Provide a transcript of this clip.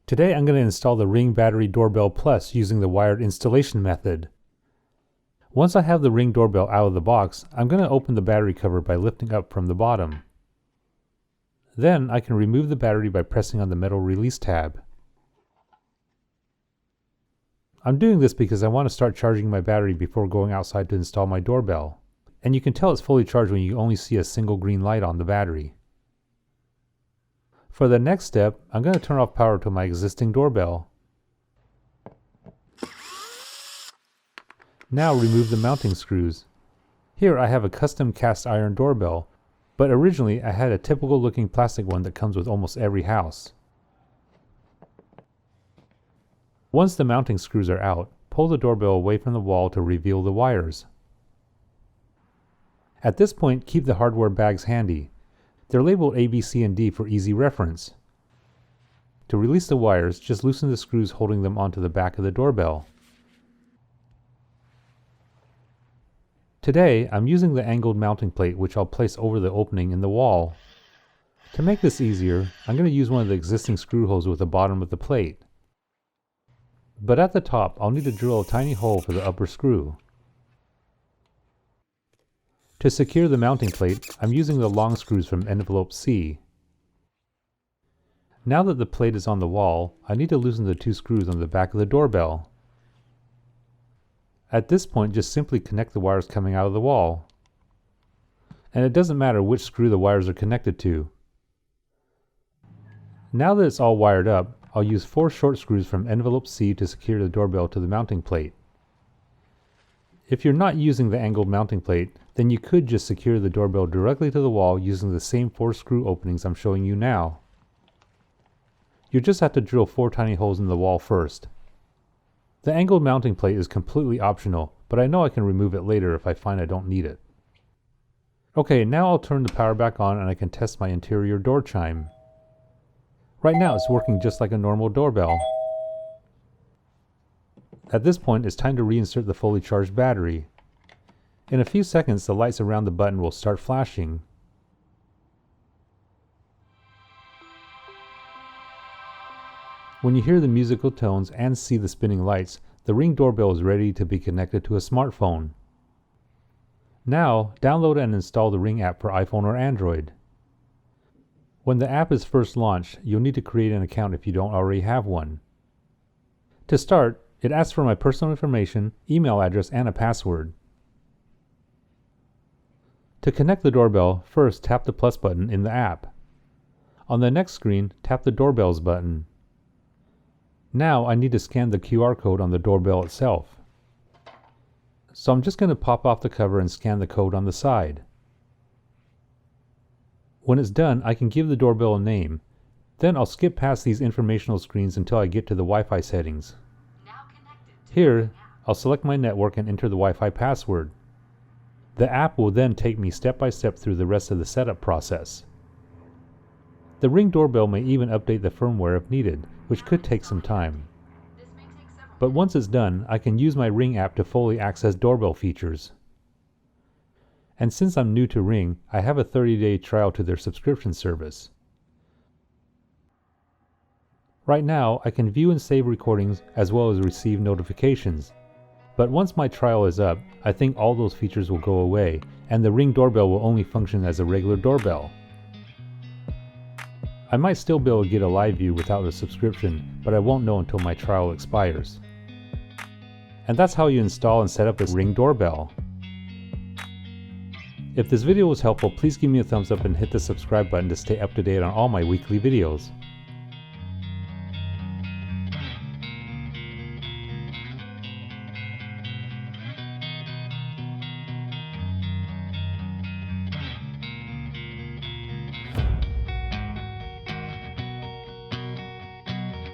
Today I'm going to install the Ring Battery Doorbell Plus using the wired installation method. Once I have the Ring doorbell out of the box, I'm going to open the battery cover by lifting up from the bottom. Then I can remove the battery by pressing on the metal release tab. I'm doing this because I want to start charging my battery before going outside to install my doorbell. And you can tell it's fully charged when you only see a single green light on the battery. For the next step, I'm going to turn off power to my existing doorbell. Now remove the mounting screws. Here I have a custom cast iron doorbell, but originally I had a typical looking plastic one that comes with almost every house. Once the mounting screws are out, pull the doorbell away from the wall to reveal the wires. At this point, keep the hardware bags handy. They're labeled A, B, C, and D for easy reference. To release the wires, just loosen the screws holding them onto the back of the doorbell. Today, I'm using the angled mounting plate which I'll place over the opening in the wall. To make this easier, I'm going to use one of the existing screw holes with the bottom of the plate. But at the top, I'll need to drill a tiny hole for the upper screw. To secure the mounting plate, I'm using the long screws from envelope C. Now that the plate is on the wall, I need to loosen the two screws on the back of the doorbell. At this point, just simply connect the wires coming out of the wall. And it doesn't matter which screw the wires are connected to. Now that it's all wired up, I'll use 4 short screws from envelope C to secure the doorbell to the mounting plate. If you're not using the angled mounting plate, then you could just secure the doorbell directly to the wall using the same 4 screw openings I'm showing you now. You just have to drill 4 tiny holes in the wall first. The angled mounting plate is completely optional, but I know I can remove it later if I find I don't need it. Okay, now I'll turn the power back on and I can test my interior door chime. Right now it's working just like a normal doorbell. At this point, it's time to reinsert the fully charged battery. In a few seconds, the lights around the button will start flashing. When you hear the musical tones and see the spinning lights, the Ring doorbell is ready to be connected to a smartphone. Now, download and install the Ring app for iPhone or Android. When the app is first launched, you'll need to create an account if you don't already have one. To start, it asks for my personal information, email address, and a password. To connect the doorbell, first tap the plus button in the app. On the next screen, tap the doorbells button. Now I need to scan the QR code on the doorbell itself. So I'm just going to pop off the cover and scan the code on the side. When it's done, I can give the doorbell a name. Then I'll skip past these informational screens until I get to the Wi-Fi settings. Here, I'll select my network and enter the Wi-Fi password. The app will then take me step by step through the rest of the setup process. The Ring doorbell may even update the firmware if needed, which could take some time. But once it's done, I can use my Ring app to fully access doorbell features. And since I'm new to Ring, I have a 30-day trial to their subscription service. Right now, I can view and save recordings as well as receive notifications. But once my trial is up, I think all those features will go away, and the Ring doorbell will only function as a regular doorbell. I might still be able to get a live view without a subscription, but I won't know until my trial expires. And that's how you install and set up a Ring doorbell. If this video was helpful, please give me a thumbs up and hit the subscribe button to stay up to date on all my weekly videos.